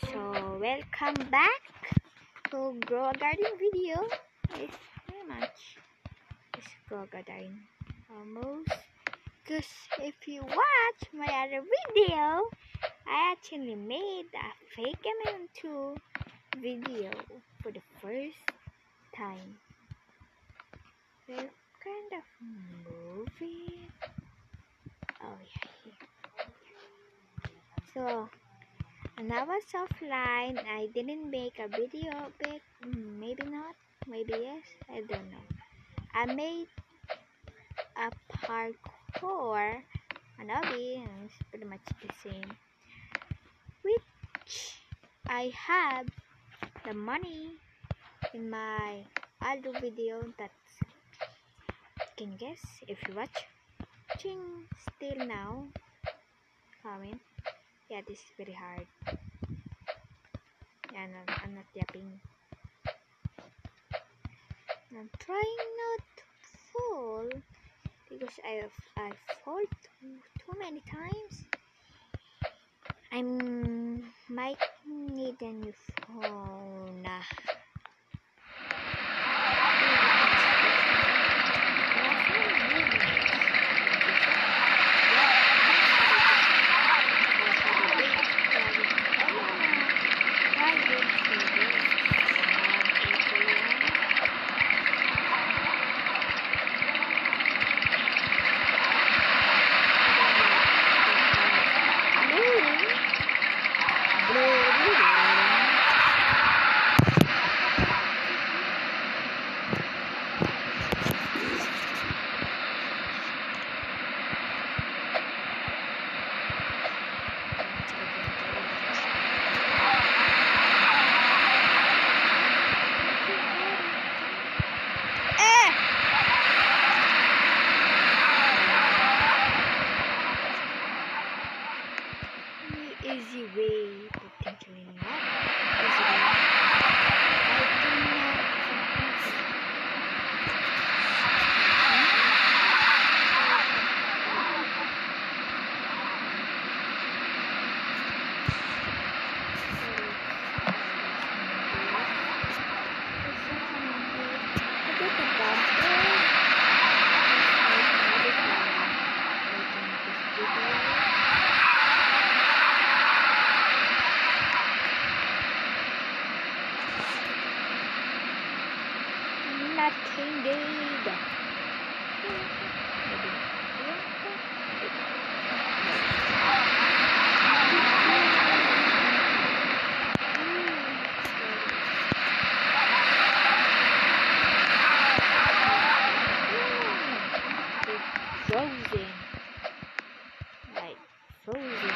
So welcome back to Grow a Garden video. It's very much Grow a Garden almost. Because if you watch my other video, I actually made a fake MM2 video for the first time. So kind of movie. Oh yeah, here. So and I was offline. I didn't make a video of it. Maybe not. Maybe yes. I don't know. I made a parkour hobby, and it's pretty much the same. Which I have the money in my other video that you can guess if you watching still now. Comment. Yeah, this is very hard. Yeah, I'm not yapping. I'm trying not to fall because I fall too many times. I might need a new phone. Easy way, potentially not easy way. Nothing did. Frozen. Like frozen.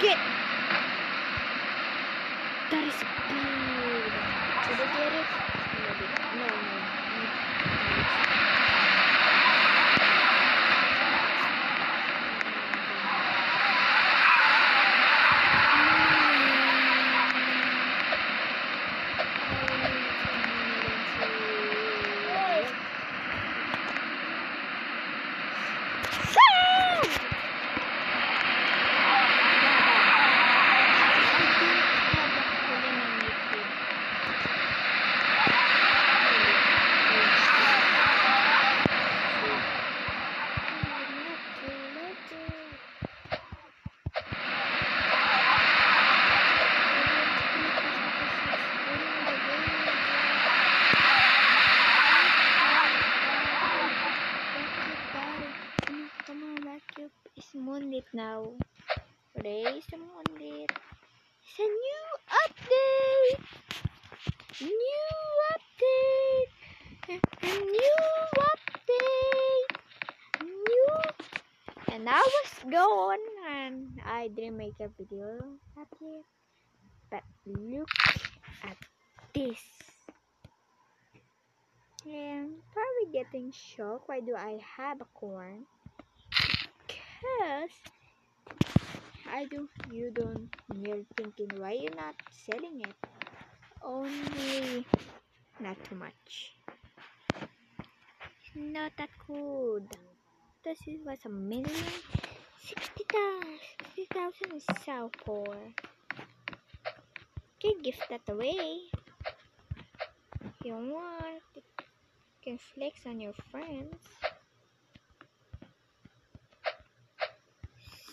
Get that is big. Did I get it? No. Moonlit now. Today is the moonlit. It's a new update. And I was gone and I didn't make a video up here. But look at this. And probably getting shocked. Why do I have a corn? Because you're thinking why you're not selling it. Only not not too much. Not that good. This was a million. 60,000 is so poor. Can give that away. If you want, you can flex on your friends.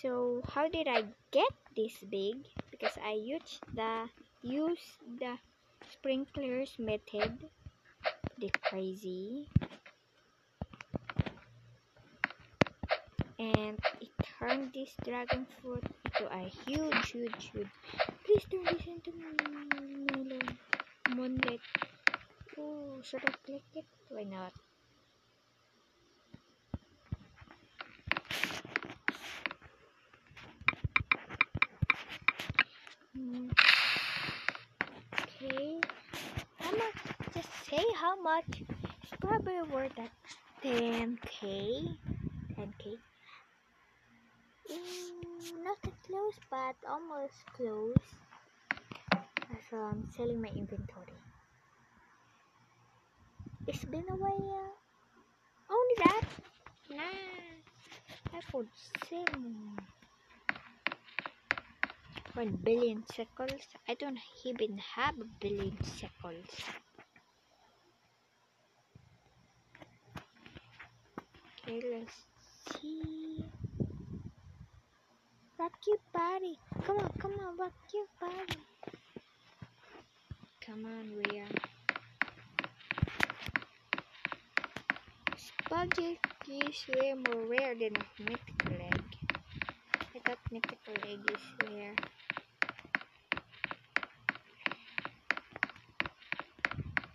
So how did I get this big? Because I used the sprinklers method. They're crazy. And it turned this dragon fruit into a huge. Please turn this into melon. Moonlit. Oh, should I click it? Why not? Okay. How much? Just say how much. It's probably worth that 10k. 10k. Not that close, but almost close. So I'm selling my inventory. It's been a while. Only that? Nah. I would sell 1 billion shekels. I don't even have a billion shekels. Okay, let's see. Rock your body. Come on, rock your body. Come on, Rhea. Spongy is way more rare than mythical egg. I thought mythical egg is rare.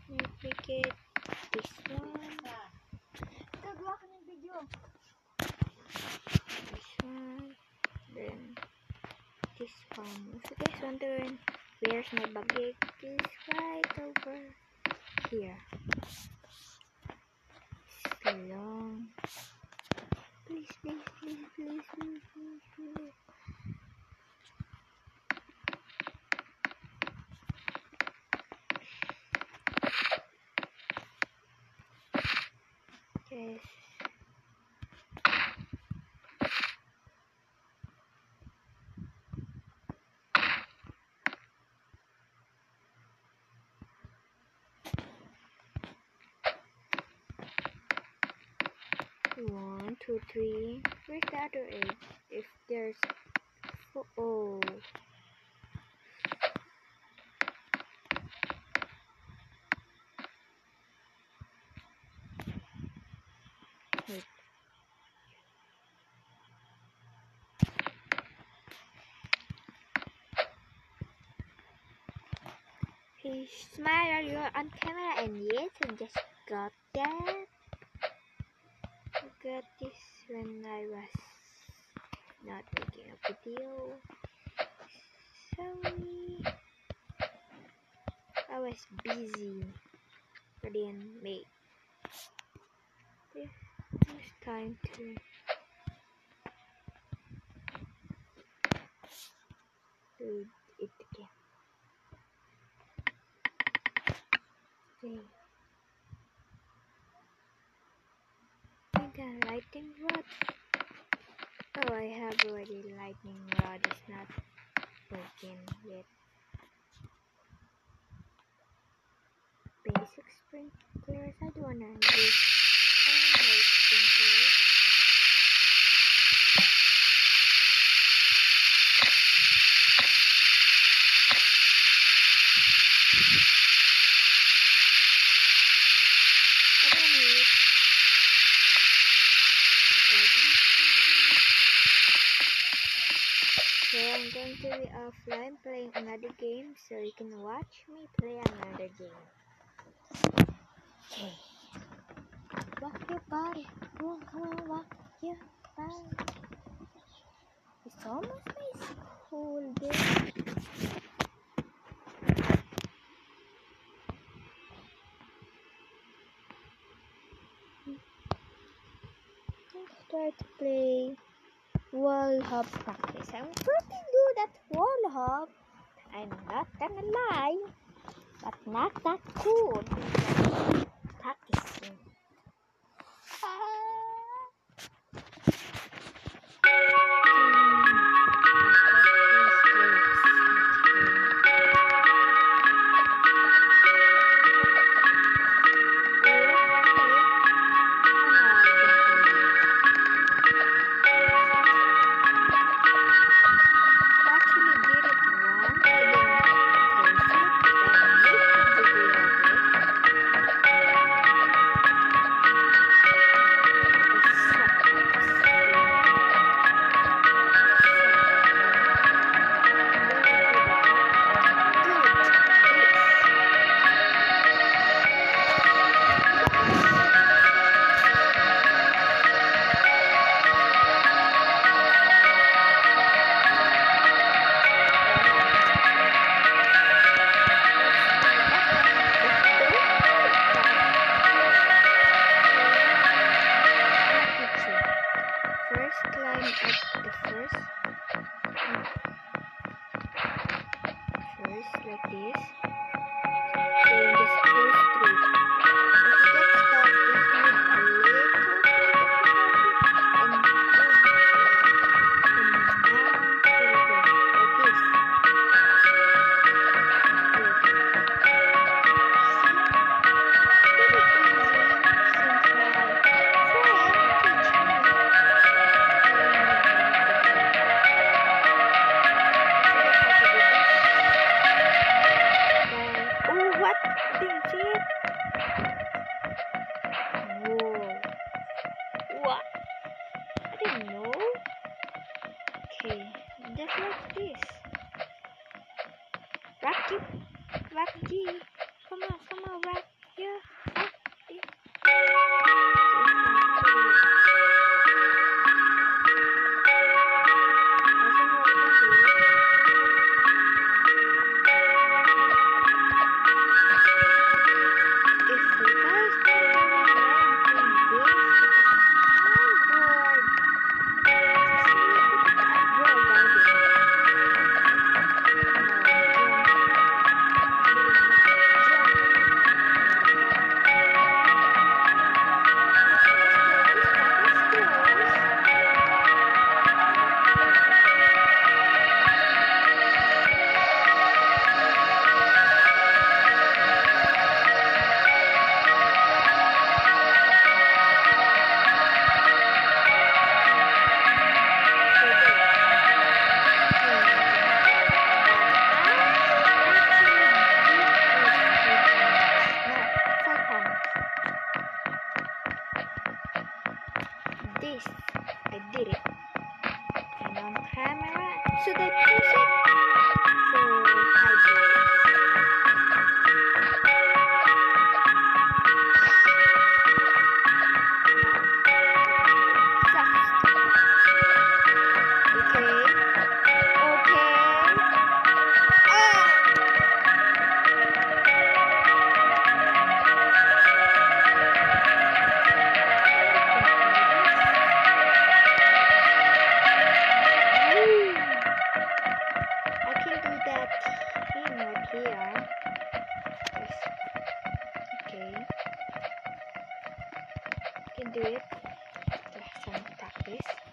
Maybe get this one. This one. Then this one. If you guys wondering where's my baguette, it's right over here. So long. Please. Yes. One, two, three. Where's the other egg? If there's four, oh. Wait. Hey, smile, you're on camera, and yes, I just got that. I got this when I was not making a video. Sorry. I was busy. I didn't make. It's time to do it again. Okay. The lightning rod. Oh, I have already lightning rod. It's not working yet. Basic sprinklers. I don't wanna use my sprinklers. I don't wanna use garden sprinklers. So I'm going to be offline playing another game, so you can watch me play another game. Okay. Rock your body. Come on, rock your body. It's almost my school day. Let's try to play wall hop practice. I'm pretty good at wall hop. I'm not gonna lie, but not that good. this. I did it. And on camera, should I push it? So I did it. Can do it. Some practice.